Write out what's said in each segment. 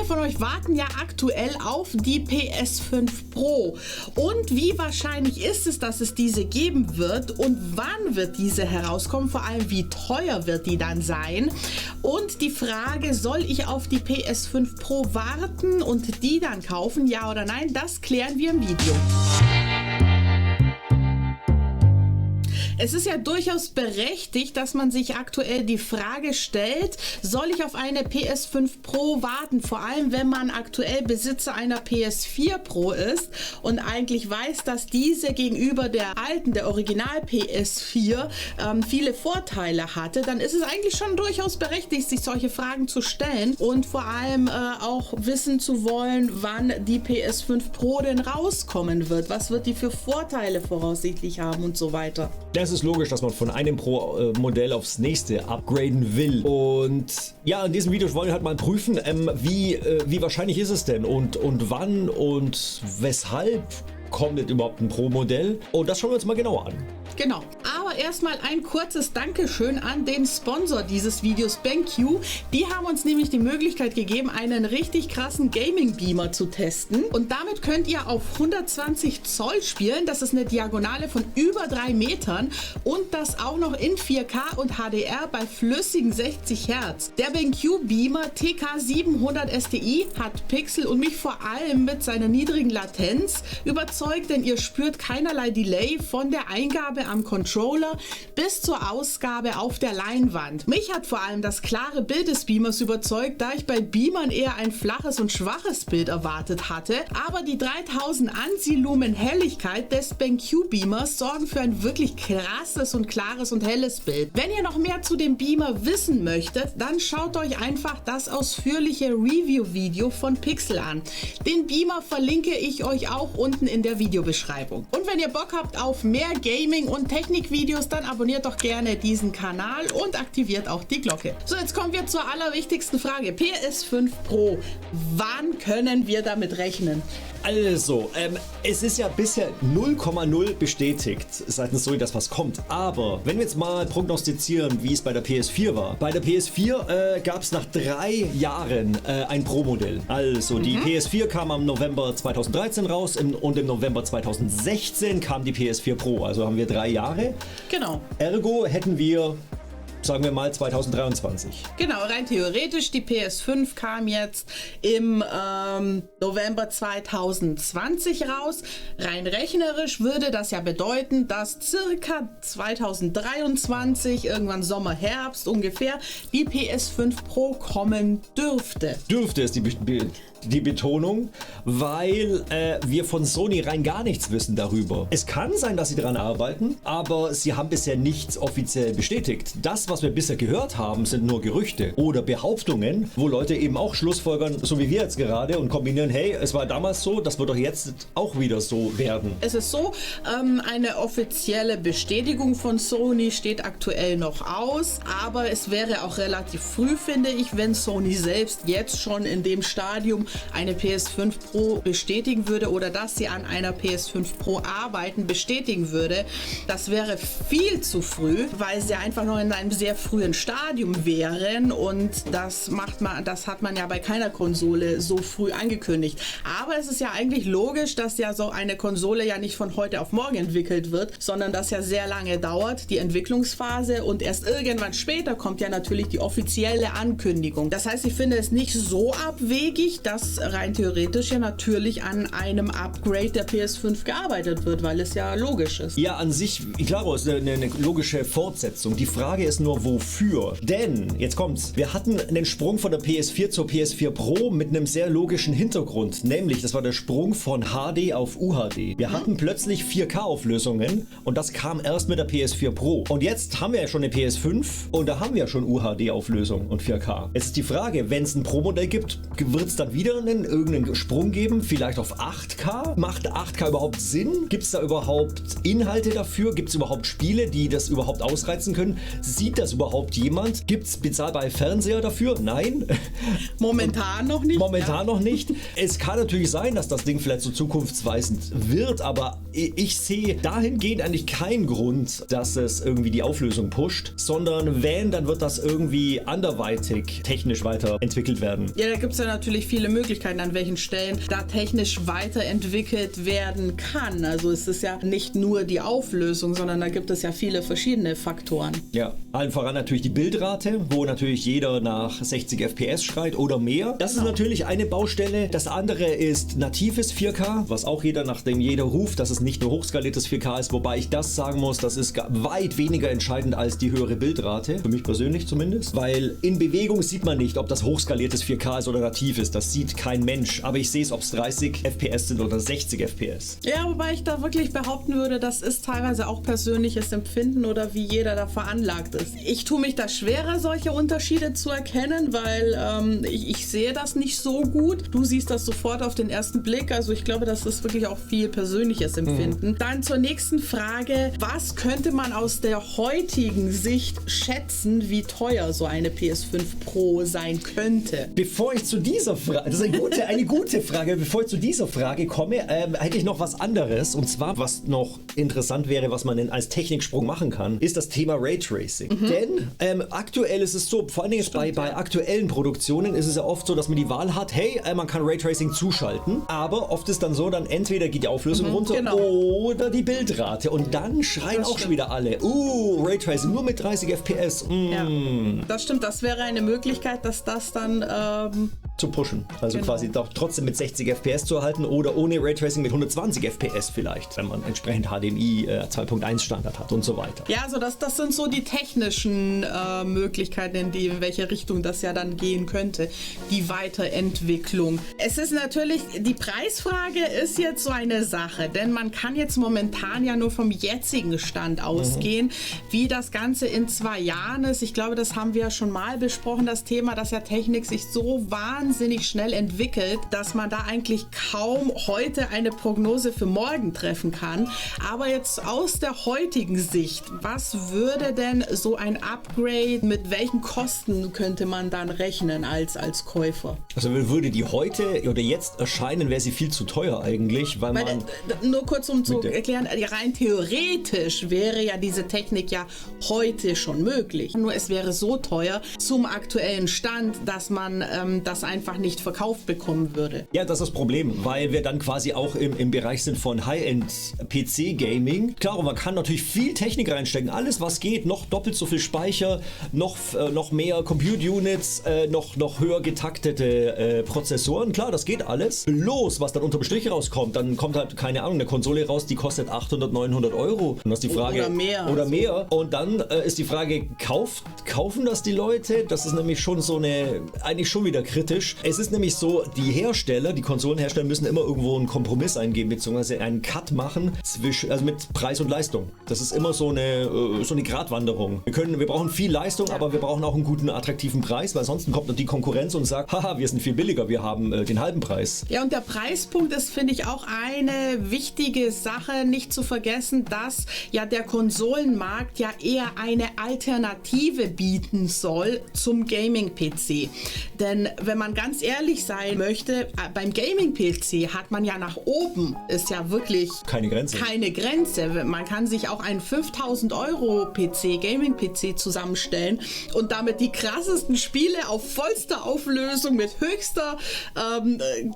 von euch warten ja aktuell auf die PS5 Pro. Und wie wahrscheinlich ist es, dass es diese geben wird und wann wird diese herauskommen? Vor allem, wie teuer wird die dann sein? Und die Frage, soll ich auf die PS5 Pro warten und die dann kaufen, ja oder nein? Das klären wir im Video. Es ist ja durchaus berechtigt, dass man sich aktuell die Frage stellt, soll ich auf eine PS5 Pro warten? Vor allem, wenn man aktuell Besitzer einer PS4 Pro ist und eigentlich weiß, dass diese gegenüber der alten, der Original PS4 viele Vorteile hatte, dann ist es eigentlich schon durchaus berechtigt, sich solche Fragen zu stellen und vor allem auch wissen zu wollen, wann die PS5 Pro denn rauskommen wird. Was wird die für Vorteile voraussichtlich haben und so weiter. Es ist logisch, dass man von einem Pro-Modell aufs nächste upgraden will. Und ja, in diesem Video wollen wir halt mal prüfen, wie wahrscheinlich ist es denn und wann und weshalb kommt jetzt überhaupt ein Pro-Modell. Und das schauen wir uns mal genauer an. Genau, aber erstmal ein kurzes Dankeschön an den Sponsor dieses Videos, BenQ. Die haben uns nämlich die Möglichkeit gegeben, einen richtig krassen Gaming-Beamer zu testen. Und damit könnt ihr auf 120 Zoll spielen. Das ist eine Diagonale von über 3 Metern und das auch noch in 4K und HDR bei flüssigen 60 Hertz. Der BenQ-Beamer TK700 STI hat Pixel und mich vor allem mit seiner niedrigen Latenz überzeugt, denn ihr spürt keinerlei Delay von der Eingabe am Controller bis zur Ausgabe auf der Leinwand. Mich hat vor allem das klare Bild des Beamers überzeugt, da ich bei Beamern eher ein flaches und schwaches Bild erwartet hatte, aber die 3000 ANSI-Lumen Helligkeit des BenQ Beamers sorgen für ein wirklich krasses und klares und helles Bild. Wenn ihr noch mehr zu dem Beamer wissen möchtet, dann schaut euch einfach das ausführliche Review-Video von Pixel an. Den Beamer verlinke ich euch auch unten in der Videobeschreibung. Und wenn ihr Bock habt auf mehr Gaming und Technikvideos, dann abonniert doch gerne diesen Kanal und aktiviert auch die Glocke. So, jetzt kommen wir zur allerwichtigsten Frage. PS5 Pro. Wann können wir damit rechnen? Also, es ist ja bisher 0,0 bestätigt seitens Sony, dass was kommt. Aber wenn wir jetzt mal prognostizieren, wie es bei der PS4 war. Bei der PS4 gab es nach 3 Jahren ein Pro-Modell. Also, die PS4 kam am November 2013 raus und im November 2016 kam die PS4 Pro. Also haben wir 3 Jahre. Genau. Ergo hätten wir, sagen wir mal, 2023. Genau, rein theoretisch, die PS5 kam jetzt im November 2020 raus. Rein rechnerisch würde das ja bedeuten, dass circa 2023, irgendwann Sommer, Herbst ungefähr, die PS5 Pro kommen dürfte. Dürfte ist die Betonung, weil wir von Sony rein gar nichts wissen darüber. Es kann sein, dass sie daran arbeiten, aber sie haben bisher nichts offiziell bestätigt. Das, was wir bisher gehört haben, sind nur Gerüchte oder Behauptungen, wo Leute eben auch schlussfolgern, so wie wir jetzt gerade, und kombinieren, hey, es war damals so, das wird doch jetzt auch wieder so werden. Es ist so, eine offizielle Bestätigung von Sony steht aktuell noch aus, aber es wäre auch relativ früh, finde ich, wenn Sony selbst jetzt schon in dem Stadium eine PS5 Pro bestätigen würde oder dass sie an einer PS5 Pro arbeiten, bestätigen würde. Das wäre viel zu früh, weil sie einfach noch in einem sehr frühen Stadium wären und das hat man ja bei keiner Konsole so früh angekündigt. Aber es ist ja eigentlich logisch, dass ja so eine Konsole ja nicht von heute auf morgen entwickelt wird, sondern das ja sehr lange dauert, die Entwicklungsphase, und erst irgendwann später kommt ja natürlich die offizielle Ankündigung. Das heißt, ich finde es nicht so abwegig, dass rein theoretisch ja natürlich an einem Upgrade der PS5 gearbeitet wird, weil es ja logisch ist. Ja, an sich, klar, ist eine logische Fortsetzung. Die Frage ist nur, wofür? Denn, jetzt kommt's, wir hatten einen Sprung von der PS4 zur PS4 Pro mit einem sehr logischen Hintergrund, nämlich, das war der Sprung von HD auf UHD. Wir hatten plötzlich 4K-Auflösungen und das kam erst mit der PS4 Pro. Und jetzt haben wir ja schon eine PS5 und da haben wir ja schon UHD-Auflösung und 4K. Jetzt ist die Frage, wenn es ein Pro-Modell gibt, wird es dann wieder irgendeinen Sprung geben, vielleicht auf 8K? Macht 8K überhaupt Sinn? Gibt es da überhaupt Inhalte dafür? Gibt es überhaupt Spiele, die das überhaupt ausreizen können? Sieht das überhaupt jemand? Gibt es bezahlbare Fernseher dafür? Nein. Momentan noch nicht. Momentan noch nicht. Es kann natürlich sein, dass das Ding vielleicht so zukunftsweisend wird, aber ich sehe dahingehend eigentlich keinen Grund, dass es irgendwie die Auflösung pusht, sondern wenn, dann wird das irgendwie anderweitig technisch weiterentwickelt werden. Ja, da gibt es ja natürlich viele Möglichkeiten, an welchen Stellen da technisch weiterentwickelt werden kann. Also es ist ja nicht nur die Auflösung, sondern da gibt es ja viele verschiedene Faktoren. Ja, allen voran natürlich die Bildrate, wo natürlich jeder nach 60 FPS schreit oder mehr. Das ist natürlich eine Baustelle. Das andere ist natives 4K, was auch nachdem jeder ruft, dass es nicht nur hochskaliertes 4K ist, wobei ich das sagen muss, das ist weit weniger entscheidend als die höhere Bildrate, für mich persönlich zumindest, weil in Bewegung sieht man nicht, ob das hochskaliertes 4K ist oder nativ ist. Das sieht kein Mensch, aber ich sehe es, ob es 30 FPS sind oder 60 FPS. Ja, wobei ich da wirklich behaupten würde, das ist teilweise auch persönliches Empfinden oder wie jeder da veranlagt ist. Ich tue mich da schwerer, solche Unterschiede zu erkennen, weil ich sehe das nicht so gut. Du siehst das sofort auf den ersten Blick, also ich glaube, das ist wirklich auch viel persönliches Empfinden. Dann zur nächsten Frage, was könnte man aus der heutigen Sicht schätzen, wie teuer so eine PS5 Pro sein könnte? Bevor ich zu dieser Frage, das ist eine gute Frage, bevor ich zu dieser Frage komme, hätte ich noch was anderes, und zwar, was noch interessant wäre, was man denn als Techniksprung machen kann, ist das Thema Raytracing. Denn aktuell ist es so, vor allen Dingen bei aktuellen Produktionen ist es ja oft so, dass man die Wahl hat, hey, man kann Raytracing zuschalten, aber oft ist dann so, dann entweder geht die Auflösung runter oder die Bildrate, und dann schreien auch schon wieder alle, Raytracing nur mit 30 FPS. Ja, das stimmt, das wäre eine Möglichkeit, dass das dann zu pushen. Also quasi doch trotzdem mit 60 FPS zu erhalten oder ohne Raytracing mit 120 FPS vielleicht, wenn man entsprechend HDMI 2.1 Standard hat und so weiter. Ja, also das sind so die technischen Möglichkeiten, in welche Richtung das ja dann gehen könnte, die Weiterentwicklung. Es ist natürlich, die Preisfrage ist jetzt so eine Sache, denn man kann jetzt momentan ja nur vom jetzigen Stand ausgehen, wie das Ganze in 2 Jahren ist. Ich glaube, das haben wir ja schon mal besprochen, das Thema, dass ja Technik sich so wahnsinnig schnell entwickelt, dass man da eigentlich kaum heute eine Prognose für morgen treffen kann. Aber jetzt aus der heutigen Sicht, was würde denn so ein Upgrade, mit welchen Kosten könnte man dann rechnen als Käufer? Also würde die heute oder jetzt erscheinen, wäre sie viel zu teuer eigentlich, weil man... Nur kurz um zu erklären, rein theoretisch wäre ja diese Technik ja heute schon möglich. Nur es wäre so teuer zum aktuellen Stand, dass man das einfach nicht verkauft bekommen würde. Ja, das ist das Problem, weil wir dann quasi auch im Bereich sind von High-End-PC-Gaming. Klar, man kann natürlich viel Technik reinstecken, alles was geht, noch doppelt so viel Speicher, noch mehr Compute-Units, noch höher getaktete Prozessoren. Klar, das geht alles. Bloß, was dann unterm Strich rauskommt, dann kommt halt, keine Ahnung, eine Konsole raus, die kostet 800, 900 Euro. Und das ist die Frage, oder mehr. Und dann ist die Frage, kaufen das die Leute? Das ist nämlich schon eigentlich schon wieder kritisch. Es ist nämlich so, die Konsolenhersteller müssen immer irgendwo einen Kompromiss eingehen, beziehungsweise einen Cut machen also mit Preis und Leistung. Das ist immer so eine Gratwanderung. Wir brauchen viel Leistung, aber wir brauchen auch einen guten, attraktiven Preis, weil sonst kommt noch die Konkurrenz und sagt, haha, wir sind viel billiger, wir haben den halben Preis. Ja, und der Preispunkt ist, finde ich, auch eine wichtige Sache, nicht zu vergessen, dass ja der Konsolenmarkt ja eher eine Alternative bieten soll zum Gaming-PC. Denn wenn man ganz ehrlich sein möchte, beim Gaming-PC hat man ja nach oben, ist ja wirklich keine Grenze. Man kann sich auch einen 5.000 Euro PC, Gaming-PC zusammenstellen und damit die krassesten Spiele auf vollster Auflösung mit höchster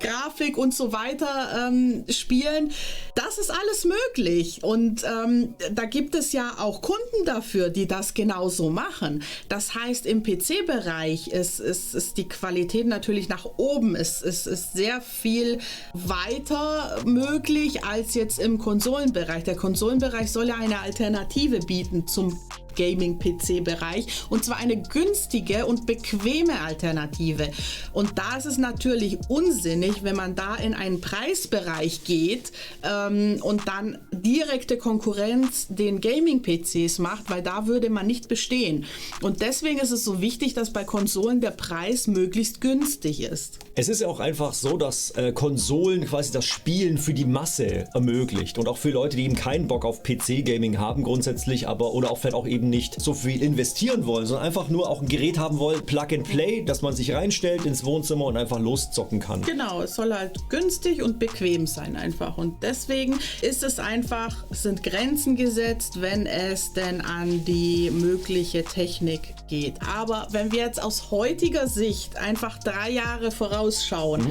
Grafik und so weiter spielen. Das ist alles möglich und da gibt es ja auch Kunden dafür, die das genauso machen. Das heißt, im PC-Bereich ist die Qualität natürlich nach oben. Es ist sehr viel weiter möglich als jetzt im Konsolenbereich. Der Konsolenbereich soll ja eine Alternative bieten zum Gaming-PC-Bereich und zwar eine günstige und bequeme Alternative. Und da ist es natürlich unsinnig, wenn man da in einen Preisbereich geht und dann direkte Konkurrenz den Gaming-PCs macht, weil da würde man nicht bestehen. Und deswegen ist es so wichtig, dass bei Konsolen der Preis möglichst günstig ist. Es ist ja auch einfach so, dass Konsolen quasi das Spielen für die Masse ermöglicht und auch für Leute, die eben keinen Bock auf PC-Gaming haben grundsätzlich, oder auch vielleicht auch eben eben nicht so viel investieren wollen, sondern einfach nur auch ein Gerät haben wollen, Plug and Play, dass man sich reinstellt ins Wohnzimmer und einfach loszocken kann. Genau, es soll halt günstig und bequem sein einfach. Und deswegen ist es einfach, sind Grenzen gesetzt, wenn es denn an die mögliche Technik geht. Aber wenn wir jetzt aus heutiger Sicht einfach 3 Jahre vorausschauen,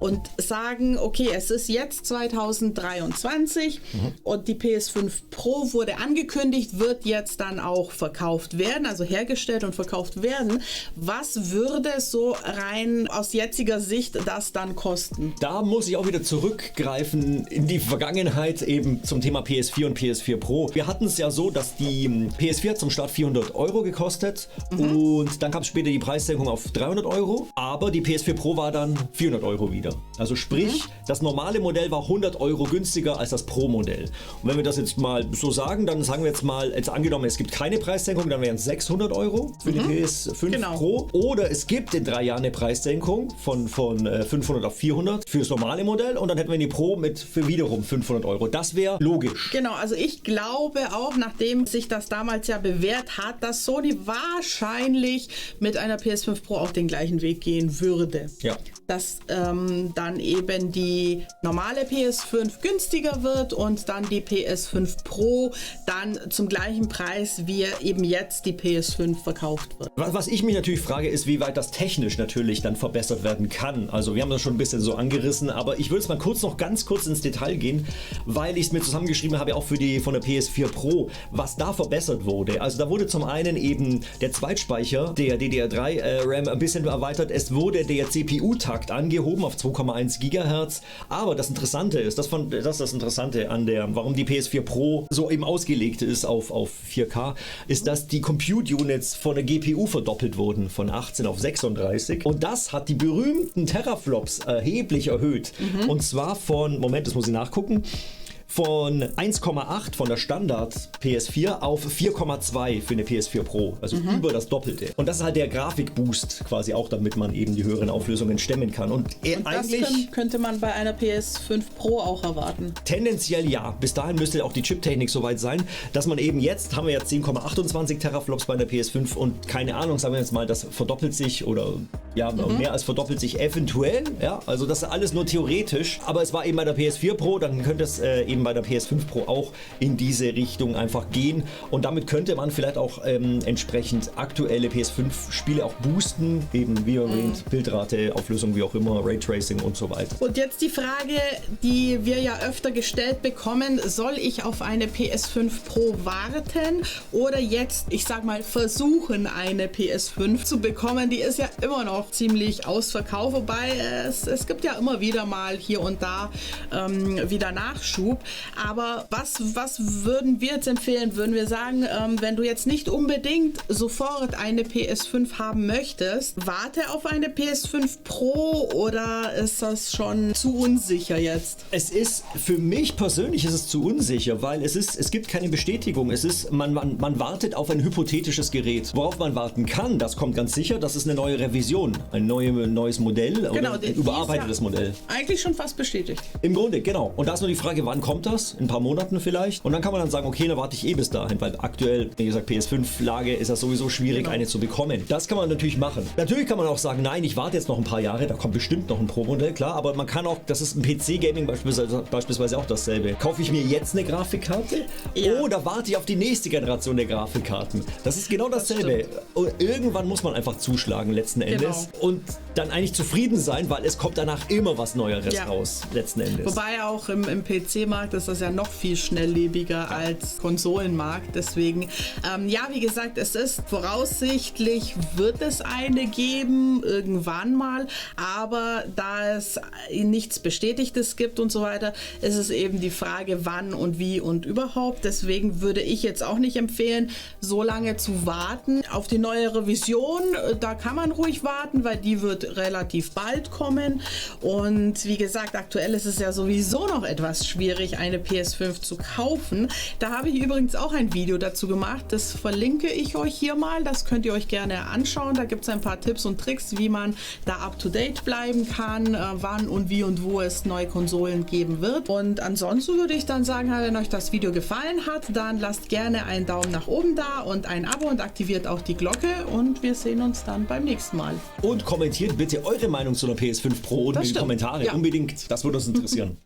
und sagen, okay, es ist jetzt 2023 und die PS5 Pro wurde angekündigt, wird jetzt dann auch verkauft werden, also hergestellt und verkauft werden. Was würde so rein aus jetziger Sicht das dann kosten? Da muss ich auch wieder zurückgreifen in die Vergangenheit eben zum Thema PS4 und PS4 Pro. Wir hatten es ja so, dass die PS4 zum Start 400 Euro gekostet und dann kam später die Preissenkung auf 300 Euro, aber die PS4 Pro war dann 400 Euro wieder. Also sprich, das normale Modell war 100 Euro günstiger als das Pro-Modell. Und wenn wir das jetzt mal so sagen, dann sagen wir jetzt mal, jetzt angenommen, es gibt keine Preissenkung, dann wären es 600 Euro für die PS5 Pro. Oder es gibt in 3 Jahren eine Preissenkung von 500 auf 400 für das normale Modell und dann hätten wir die Pro für wiederum 500 Euro. Das wäre logisch. Genau, also ich glaube auch, nachdem sich das damals ja bewährt hat, dass Sony wahrscheinlich mit einer PS5 Pro auch den gleichen Weg gehen würde. Ja. Dass dann eben die normale PS5 günstiger wird und dann die PS5 Pro dann zum gleichen Preis, wie eben jetzt die PS5 verkauft wird. Was ich mich natürlich frage, ist, wie weit das technisch natürlich dann verbessert werden kann. Also wir haben das schon ein bisschen so angerissen, aber ich würde es mal ganz kurz ins Detail gehen, weil ich es mir zusammengeschrieben habe, auch von der PS4 Pro, was da verbessert wurde. Also da wurde zum einen eben der Zweitspeicher, der DDR3 RAM ein bisschen erweitert. Es wurde der CPU-Takt angehoben auf 2,1 GHz. Aber das Interessante ist, das ist das Interessante an warum die PS4 Pro so eben ausgelegt ist auf 4K, ist, dass die Compute Units von der GPU verdoppelt wurden, von 18 auf 36. Und das hat die berühmten Teraflops erheblich erhöht. Und zwar das muss ich nachgucken, von 1,8 von der Standard PS4 auf 4,2 für eine PS4 Pro, also über das Doppelte. Und das ist halt der Grafikboost quasi auch, damit man eben die höheren Auflösungen stemmen kann. Und eigentlich das könnte man bei einer PS5 Pro auch erwarten. Tendenziell ja. Bis dahin müsste auch die Chiptechnik soweit sein, dass man eben jetzt, haben wir jetzt 10,28 Teraflops bei der PS5 und keine Ahnung, sagen wir jetzt mal, das verdoppelt sich oder ja, mehr als verdoppelt sich eventuell. Ja, also das ist alles nur theoretisch, aber es war eben bei der PS4 Pro, dann könnte es eben bei der PS5 Pro auch in diese Richtung einfach gehen und damit könnte man vielleicht auch entsprechend aktuelle PS5-Spiele auch boosten, eben wie erwähnt, Bildrate, Auflösung, wie auch immer, Raytracing und so weiter. Und jetzt die Frage, die wir ja öfter gestellt bekommen, soll ich auf eine PS5 Pro warten oder jetzt, ich sag mal, versuchen, eine PS5 zu bekommen? Die ist ja immer noch ziemlich ausverkauft, wobei es gibt ja immer wieder mal hier und da wieder Nachschub. Aber was würden wir jetzt empfehlen? Würden wir sagen, wenn du jetzt nicht unbedingt sofort eine PS5 haben möchtest, warte auf eine PS5 Pro oder ist das schon zu unsicher jetzt? Es ist, für mich persönlich ist es zu unsicher, weil es gibt keine Bestätigung. Man wartet auf ein hypothetisches Gerät. Worauf man warten kann, das kommt ganz sicher, das ist eine neue Revision, ein neues Modell oder ein überarbeitetes Modell. Eigentlich schon fast bestätigt. Im Grunde, genau. Und da ist nur die Frage, wann kommt das? In ein paar Monaten vielleicht. Und dann kann man dann sagen, okay, da warte ich bis dahin, weil aktuell, wie gesagt, PS5-Lage ist das sowieso schwierig, eine zu bekommen. Das kann man natürlich machen. Natürlich kann man auch sagen, nein, ich warte jetzt noch ein paar Jahre, da kommt bestimmt noch ein Pro-Modell, klar, aber man kann auch, das ist im PC-Gaming beispielsweise auch dasselbe. Kaufe ich mir jetzt eine Grafikkarte oder warte ich auf die nächste Generation der Grafikkarten? Das ist genau dasselbe. Und irgendwann muss man einfach zuschlagen, letzten Endes. Und dann eigentlich zufrieden sein, weil es kommt danach immer was Neueres raus, letzten Endes. Wobei auch im PC-Markt ist das ja noch viel schnelllebiger als Konsolenmarkt. Deswegen, wie gesagt, es ist voraussichtlich, wird es eine geben, irgendwann mal. Aber da es nichts Bestätigtes gibt und so weiter, ist es eben die Frage, wann und wie und überhaupt. Deswegen würde ich jetzt auch nicht empfehlen, so lange zu warten auf die neue Revision. Da kann man ruhig warten, weil die wird relativ bald kommen. Und wie gesagt, aktuell ist es ja sowieso noch etwas schwierig, sich eine PS5 zu kaufen. Da habe ich übrigens auch ein Video dazu gemacht. Das verlinke ich euch hier mal. Das könnt ihr euch gerne anschauen. Da gibt es ein paar Tipps und Tricks, wie man da up to date bleiben kann, wann und wie und wo es neue Konsolen geben wird. Und ansonsten würde ich dann sagen, wenn euch das Video gefallen hat, dann lasst gerne einen Daumen nach oben da und ein Abo und aktiviert auch die Glocke und wir sehen uns dann beim nächsten Mal. Und kommentiert bitte eure Meinung zu einer PS5 Pro unten in die Kommentare. Ja. Unbedingt, das würde uns interessieren.